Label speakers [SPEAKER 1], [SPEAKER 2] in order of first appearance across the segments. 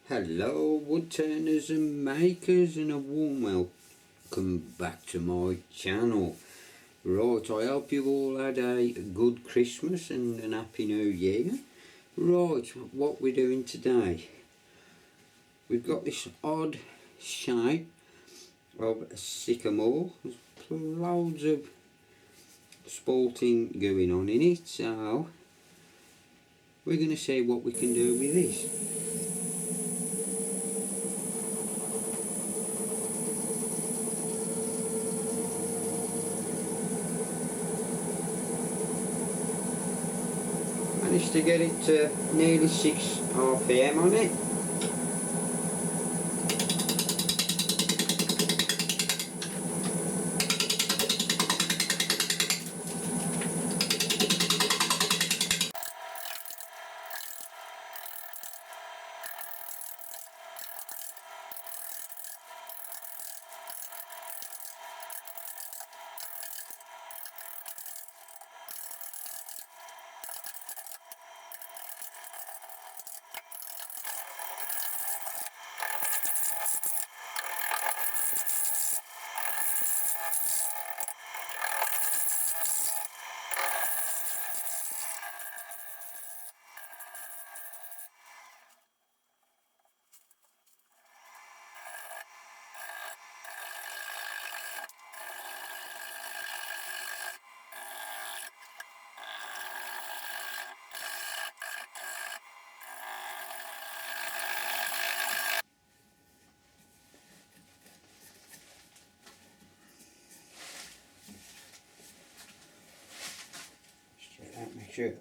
[SPEAKER 1] Hello wood turners and makers, and a warm welcome back to my channel. Right, I hope you all had a good Christmas and an happy new year. Right, what we're doing today, we've got this odd shape of a sycamore. There's loads of sporting going on in it, so we're going to see what we can do with this. Managed to get it to nearly 6 RPM on it. Straight out, make sure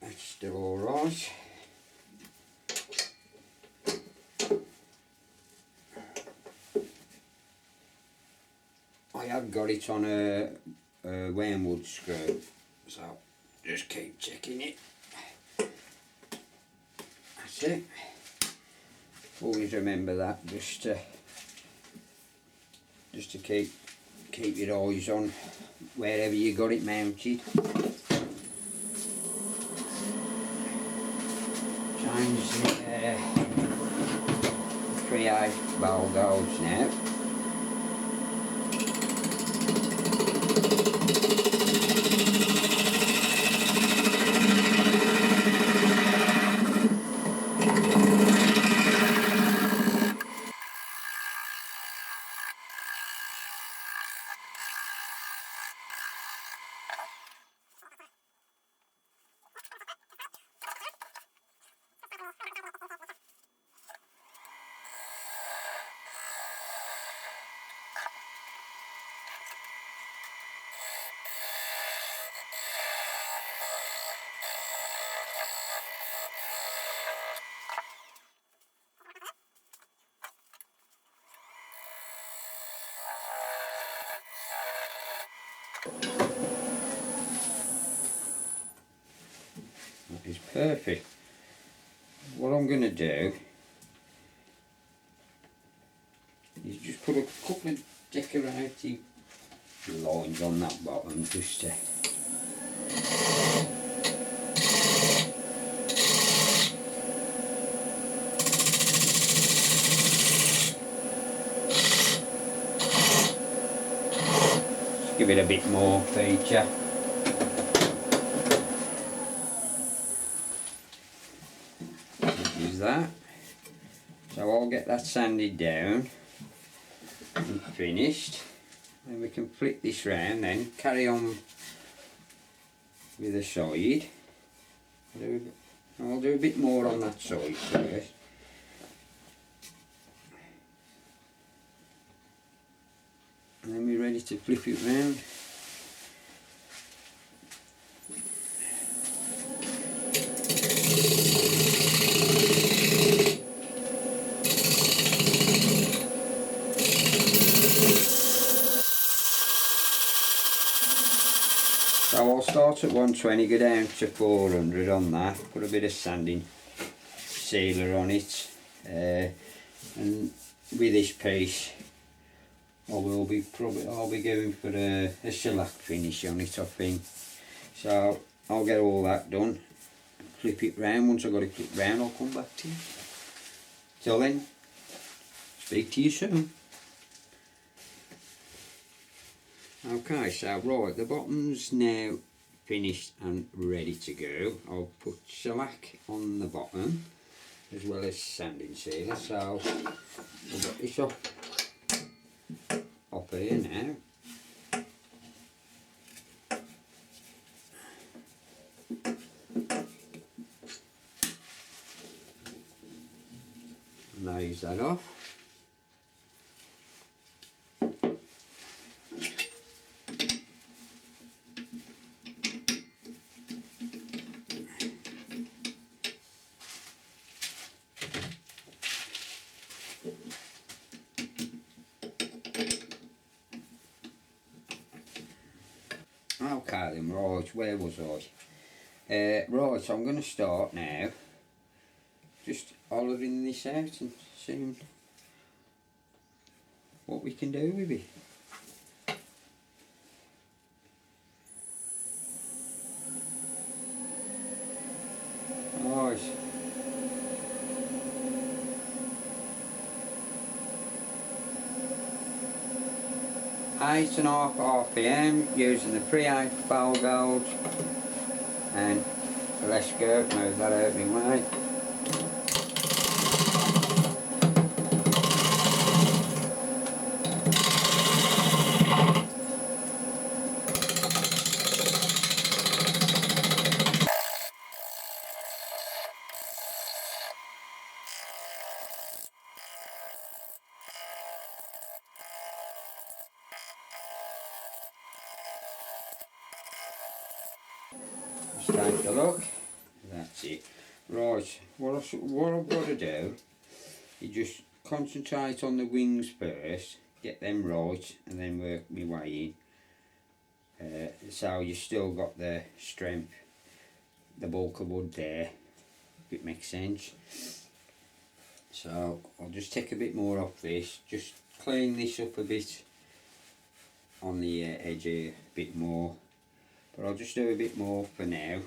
[SPEAKER 1] that's still alright. I have got it on a wormwood screw, so just keep checking it. That's it. Always remember that, just to keep your eyes on wherever you got it mounted. Change the create ball gauge now. That is perfect. What I'm going to do is just put a couple of decorative lines on that bottom, just to give it a bit more feature. Is that. So I'll get that sanded down and finished. Then we can flip this round, then carry on with the side. I'll do a bit more on that side first. And then we're ready to flip it round. So I'll start at 120, go down to 400 on that, put a bit of sanding sealer on it, and with this piece I'll be going for a shellac finish on it, I think. So I'll get all that done, flip it round. Once I've got it flipped round, I'll come back to you. Till then, speak to you soon. Okay, so right, the bottom's now finished and ready to go. I'll put shellac on the bottom as well as sanding sealer. So we've got this up here now. Raise that off. Okay then, right, where was I? Right, so I'm going to start now, just hollowing this out and seeing what we can do with it. Right. Eight and a half RPM using the pre-8 foul gauge, and let's go, move that out of my way. Just take a look, that's it. Right, what I've got to do is just concentrate on the wings first, get them right, and then work my way in. So you've still got the strength, the bulk of wood there, if it makes sense. So I'll just take a bit more off this, just clean this up a bit on the edge here, a bit more, but I'll just do a bit more for now.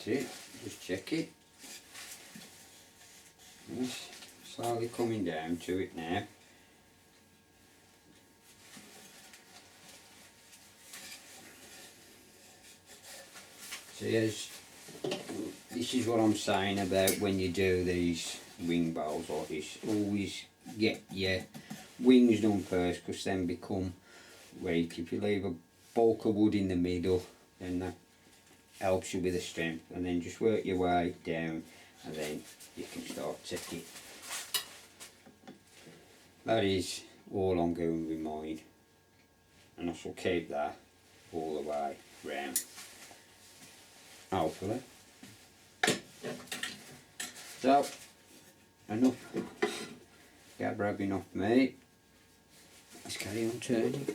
[SPEAKER 1] That's it, just check it. Yes, slowly coming down to it now. See, this is what I'm saying about when you do these wing bowls like this. Always get your wings done first, because then become weak. If you leave a bulk of wood in the middle, then that helps you with the strength, and then just work your way down, and then you can start taking. That is all I'm going with mine, and I shall keep that all the way round, hopefully. So, enough gab rubbing off me. Let's carry on turning.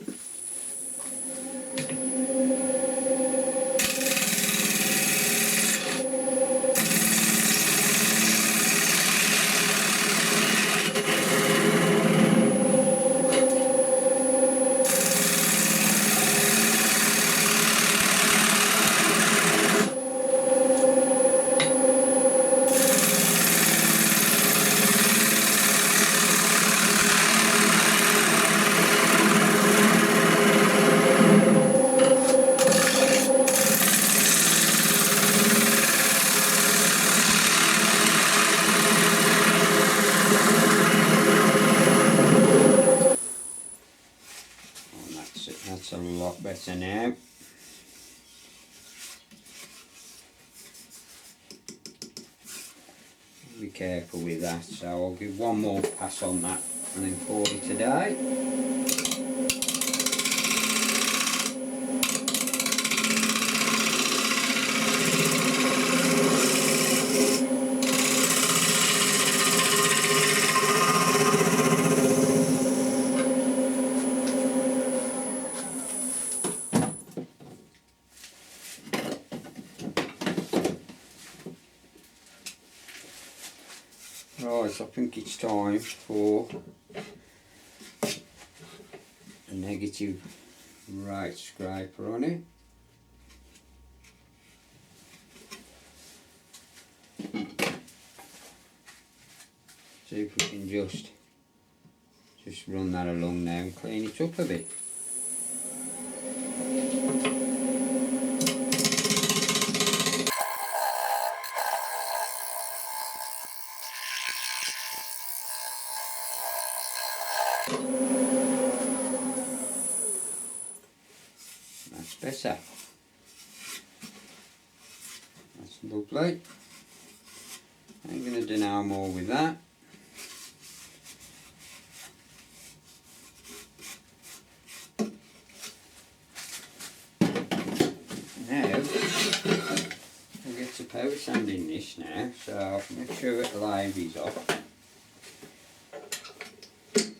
[SPEAKER 1] That's a lot better now. Be careful with that, so I'll give one more pass on that and then call it a day. Right, I think it's time for a negative right scraper on it. See if we can just run that along now and clean it up a bit. That's better. That's lovely. I'm going to do no more with that. Now, we'll get to power sanding this now, so make sure that the lathe is off.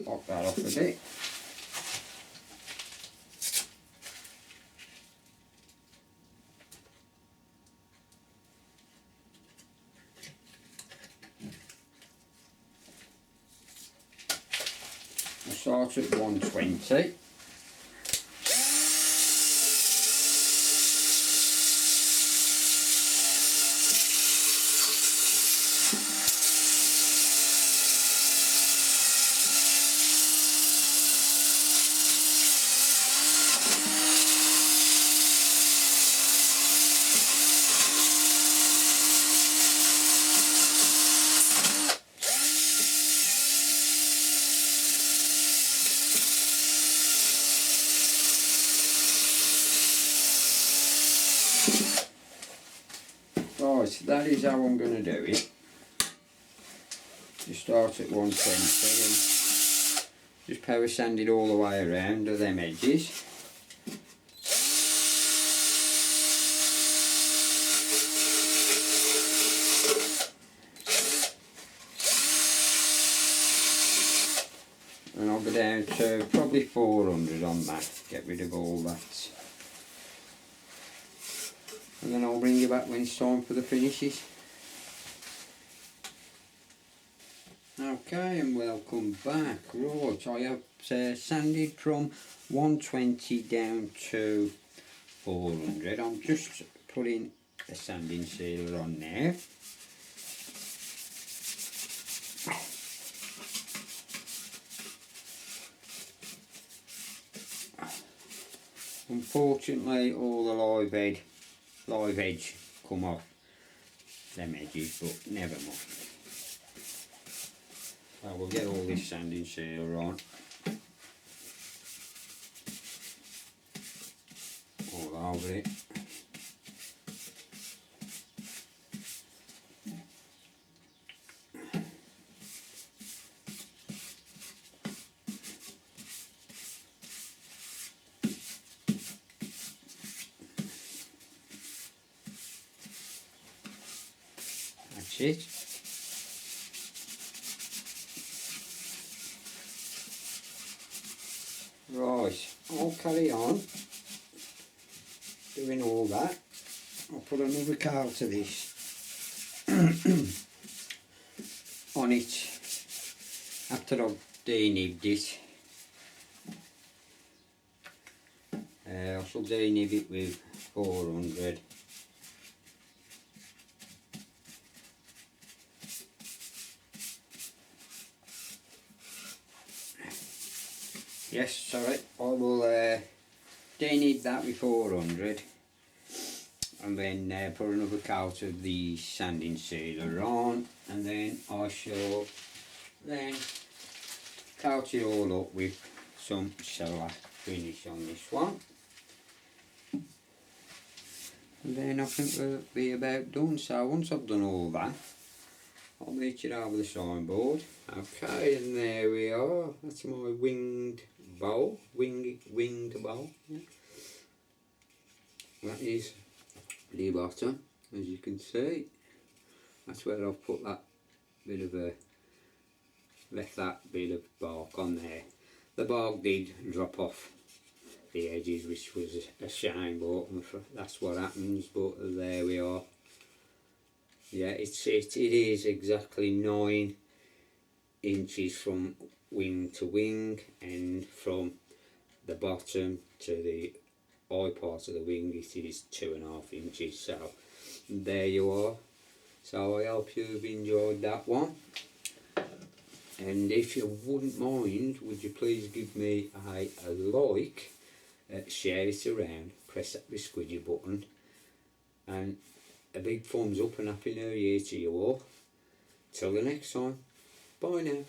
[SPEAKER 1] Pop that off a bit. I'll start at 120. Right, that is how I'm going to do it. Just start at 120 and just power sand it all the way around to them edges. And I'll go down to probably 400 on that, get rid of all that. And then I'll bring you back when it's time for the finishes. Okay, and welcome back. Right, I have sanded from 120 down to 400. I'm just putting a sanding sealer on now. Unfortunately, all the live edge come off them edges, but never mind. So we'll get all this sanding sealer on all over it. That's it. Right, I'll carry on doing all that. I'll put another coat of this on it after I've denibbed it. I shall denib it with 400. Yes, sorry, I will denib that with 400 and then put another coat of the sanding sealer on, and then I shall then coat it all up with some shellac finish on this one. And then I think we'll be about done. So once I've done all that, I'll meet you over the signboard. Okay, and there we are. That's my winged bowl. Winged bowl. Yeah. That is the bottom, as you can see. That's where I've put that bit of left that bit of bark on there. The bark did drop off the edges, which was a shame, but that's what happens. But there we are. Yeah, it is exactly 9 inches from wing to wing, and from the bottom to the eye part of the wing it is 2.5 inches. So there you are. So I hope you've enjoyed that one, and if you wouldn't mind, would you please give me a like, share it around, press that squidgy button, and a big thumbs up, and Happy New Year to you all. Till the next time, bye now.